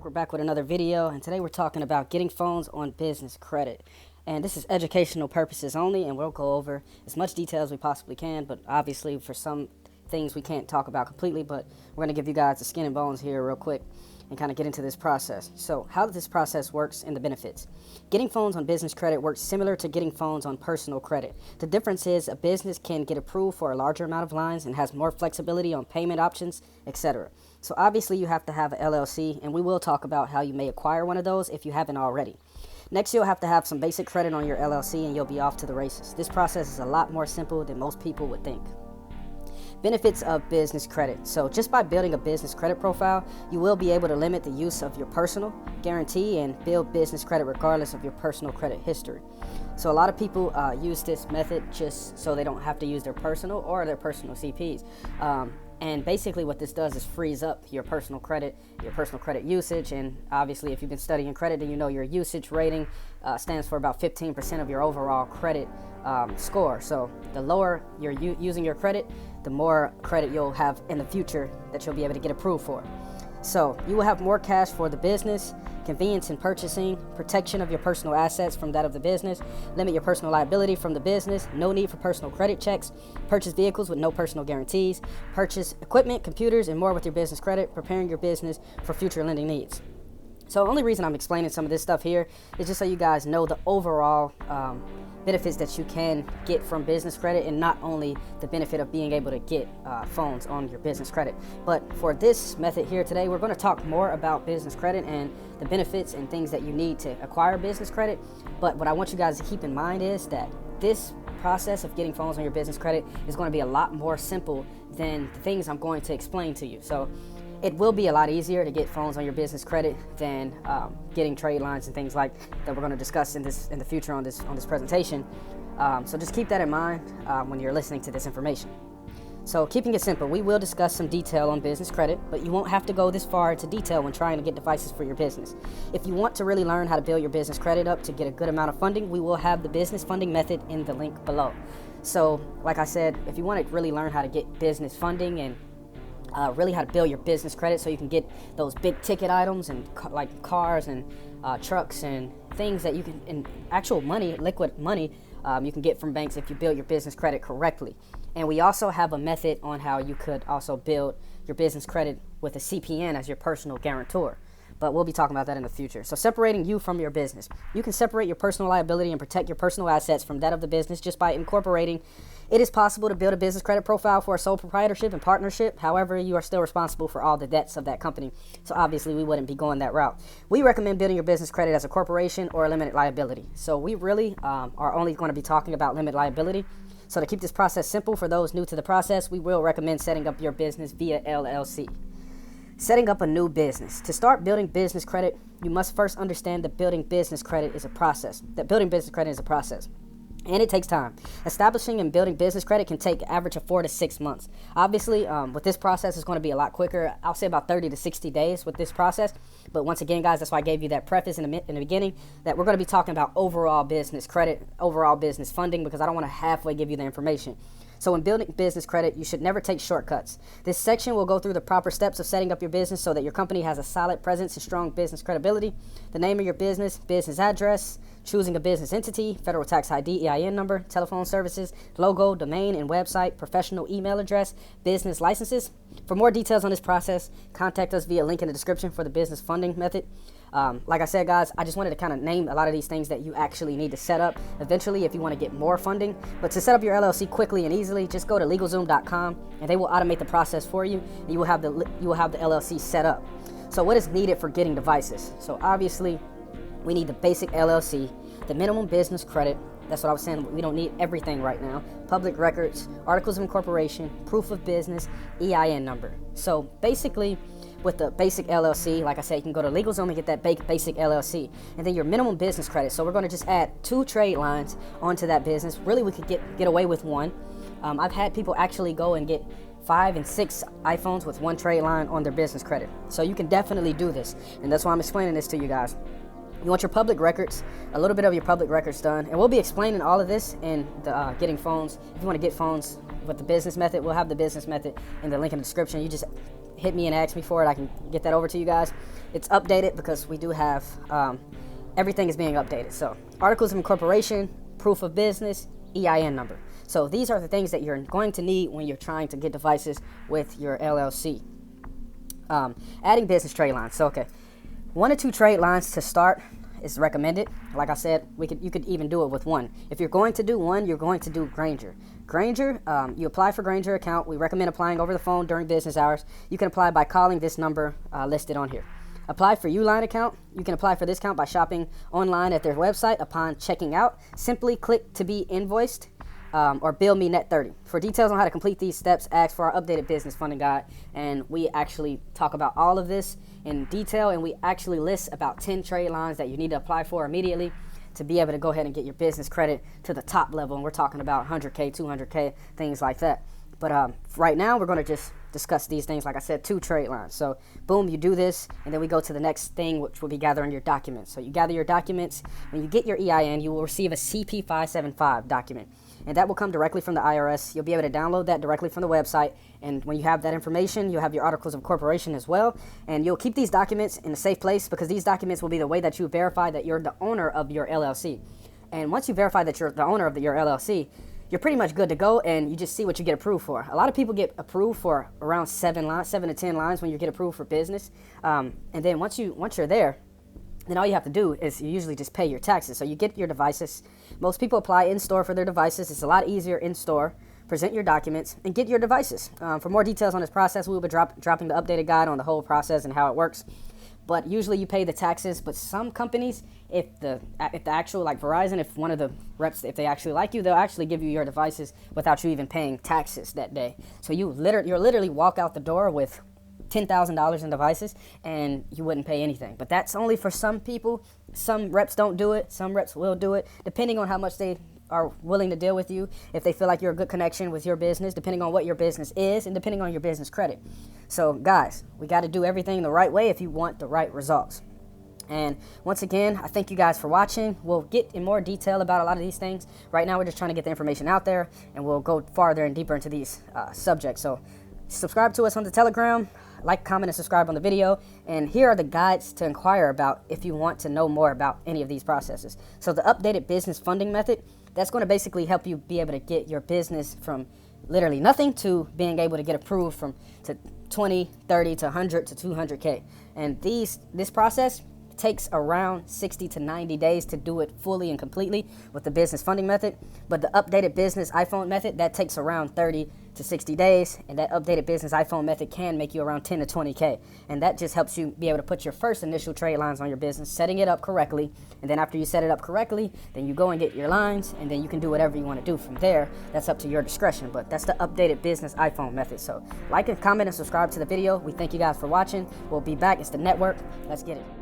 Mark. We're back with another video, and today we're talking about getting phones on business credit. And this is educational purposes only, and we'll go over as much detail as we possibly can, but obviously for some things we can't talk about completely, but we're going to give you guys the skin and bones here real quick and kind of get into this process. So how this process works and the benefits. Getting phones on business credit works similar to getting phones on personal credit. The difference is a business can get approved for a larger amount of lines and has more flexibility on payment options, etc. So obviously you have to have an LLC, and we will talk about how you may acquire one of those if you haven't already. Next, you'll have to have some basic credit on your LLC and you'll be off to the races. This process is a lot more simple than most people would think. Benefits of business credit. So just by building a business credit profile, you will be able to limit the use of your personal guarantee and build business credit regardless of your personal credit history. So a lot of people use this method just so they don't have to use their personal or their personal CPs. And basically what this does is frees up your personal credit usage. And obviously if you've been studying credit, then you know your usage rating stands for about 15% of your overall credit score. So the lower you're using your credit, the more credit you'll have in the future that you'll be able to get approved for. So you will have more cash for the business, convenience in purchasing, protection of your personal assets from that of the business, limit your personal liability from the business, no need for personal credit checks, purchase vehicles with no personal guarantees, purchase equipment, computers, and more with your business credit, preparing your business for future lending needs. So the only reason I'm explaining some of this stuff here is just so you guys know the overall benefits that you can get from business credit, and not only the benefit of being able to get phones on your business credit. But for this method here today, we're going to talk more about business credit and the benefits and things that you need to acquire business credit. But what I want you guys to keep in mind is that this process of getting phones on your business credit is going to be a lot more simple than the things I'm going to explain to you. So it will be a lot easier to get phones on your business credit than getting trade lines and things like that we're going to discuss in the future on this presentation. So just keep that in mind when you're listening to this information. So keeping it simple, we will discuss some detail on business credit, but you won't have to go this far into detail when trying to get devices for your business. If you want to really learn how to build your business credit up to get a good amount of funding, we will have the business funding method in the link below. So like I said, if you want to really learn how to get business funding and really how to build your business credit so you can get those big ticket items and like cars and trucks and things that you can, and actual money, liquid money, you can get from banks if you build your business credit correctly. And we also have a method on how you could also build your business credit with a CPN as your personal guarantor. But we'll be talking about that in the future. So separating you from your business. You can separate your personal liability and protect your personal assets from that of the business just by incorporating. It is possible to build a business credit profile for a sole proprietorship and partnership. However, you are still responsible for all the debts of that company. So obviously we wouldn't be going that route. We recommend building your business credit as a corporation or a limited liability. So we really are only going to be talking about limited liability. So to keep this process simple for those new to the process, we will recommend setting up your business via LLC. Setting up a new business. To start building business credit, you must first understand that building business credit is a process. And it takes time. Establishing and building business credit can take an average of 4 to 6 months. Obviously, with this process, it's going to be a lot quicker. I'll say about 30 to 60 days with this process. But once again, guys, that's why I gave you that preface in the beginning, that we're going to be talking about overall business credit, overall business funding, because I don't want to halfway give you the information. So when building business credit, you should never take shortcuts. This section will go through the proper steps of setting up your business so that your company has a solid presence and strong business credibility. The name of your business, business address, choosing a business entity, federal tax ID, EIN number, telephone services, logo, domain and website, professional email address, business licenses. For more details on this process, contact us via link in the description for the business funding method. Like I said, guys, I just wanted to kind of name a lot of these things that you actually need to set up eventually if you want to get more funding. But to set up your LLC quickly and easily, just go to LegalZoom.com and they will automate the process for you, and you will have the LLC set up. So what is needed for getting devices? So obviously, we need the basic LLC, the minimum business credit. That's what I was saying. We don't need everything right now. Public records, articles of incorporation, proof of business, EIN number. So basically, with the basic LLC, like I said, you can go to LegalZoom and get that basic LLC. And then your minimum business credit. So we're going to just add 2 trade lines onto that business. Really, we could get away with 1. I've had people actually go and get 5 and 6 iPhones with 1 trade line on their business credit. So you can definitely do this. And that's why I'm explaining this to you guys. You want your public records, a little bit of your public records done. And we'll be explaining all of this in the getting phones. If you want to get phones with the business method, we'll have the business method in the link in the description. You just hit me and ask me for it, I can get that over to you guys. It's updated because we do have, everything is being updated. So articles of incorporation, proof of business, EIN number. So these are the things that you're going to need when you're trying to get devices with your LLC. Adding business trade lines. So, okay, 1 or 2 trade lines to start is recommended. Like I said, you could even do it with 1. If you're going to do 1, you're going to do Granger. Granger, you apply for Granger account. We recommend applying over the phone during business hours. You can apply by calling this number listed on here. Apply for Uline account. You can apply for this account by shopping online at their website. Upon checking out, simply click to be invoiced or bill me net 30. For details on how to complete these steps, ask for our updated business funding guide. And we actually talk about all of this in detail, and we actually list about 10 trade lines that you need to apply for immediately to be able to go ahead and get your business credit to the top level. And we're talking about 100K, 200K, things like that. But right now, we're going to just discuss these things. Like I said, 2 trade lines. So boom, you do this, and then we go to the next thing, which will be gathering your documents. So you gather your documents. When you get your EIN, you will receive a CP575 document, and that will come directly from the IRS. You'll be able to download that directly from the website, and when you have that information, you'll have your articles of incorporation as well, and you'll keep these documents in a safe place because these documents will be the way that you verify that you're the owner of your LLC. And once you verify that you're the owner of your LLC, you're pretty much good to go, and you just see what you get approved for. A lot of people get approved for around 7 to 10 lines when you get approved for business. And then once you're there, then all you have to do is you usually just pay your taxes. So you get your devices. Most people apply in-store for their devices. It's a lot easier in-store. Present your documents and get your devices. For more details on this process, we will be dropping the updated guide on the whole process and how it works. But usually you pay the taxes. But some companies, if the actual, like Verizon, if one of the reps, if they actually like you, they'll actually give you your devices without you even paying taxes that day. So you're literally walk out the door with $10,000 in devices and you wouldn't pay anything. But that's only for some people. Some reps don't do it. Some reps will do it, depending on how much they are willing to deal with you, if they feel like you're a good connection with your business, depending on what your business is, and depending on your business credit. So guys, we got to do everything the right way if you want the right results. And once again, I thank you guys for watching. We'll get in more detail about a lot of these things. Right now, we're just trying to get the information out there, and we'll go farther and deeper into these subjects. So subscribe to us on the Telegram, like, comment, and subscribe on the video. And here are the guides to inquire about if you want to know more about any of these processes. So the updated business funding method, that's going to basically help you be able to get your business from literally nothing to being able to get approved to 20, 30 to 100 to 200K. And this process takes around 60 to 90 days to do it fully and completely with the business funding method. But the updated business iPhone method, that takes around 30 to 60 days. And that updated business iPhone method can make you around 10 to 20K. And that just helps you be able to put your first initial trade lines on your business, setting it up correctly. And then after you set it up correctly, then you go and get your lines, and then you can do whatever you want to do from there. That's up to your discretion, but that's the updated business iPhone method. So like and comment and subscribe to the video. We thank you guys for watching. We'll be back. It's the network. Let's get it.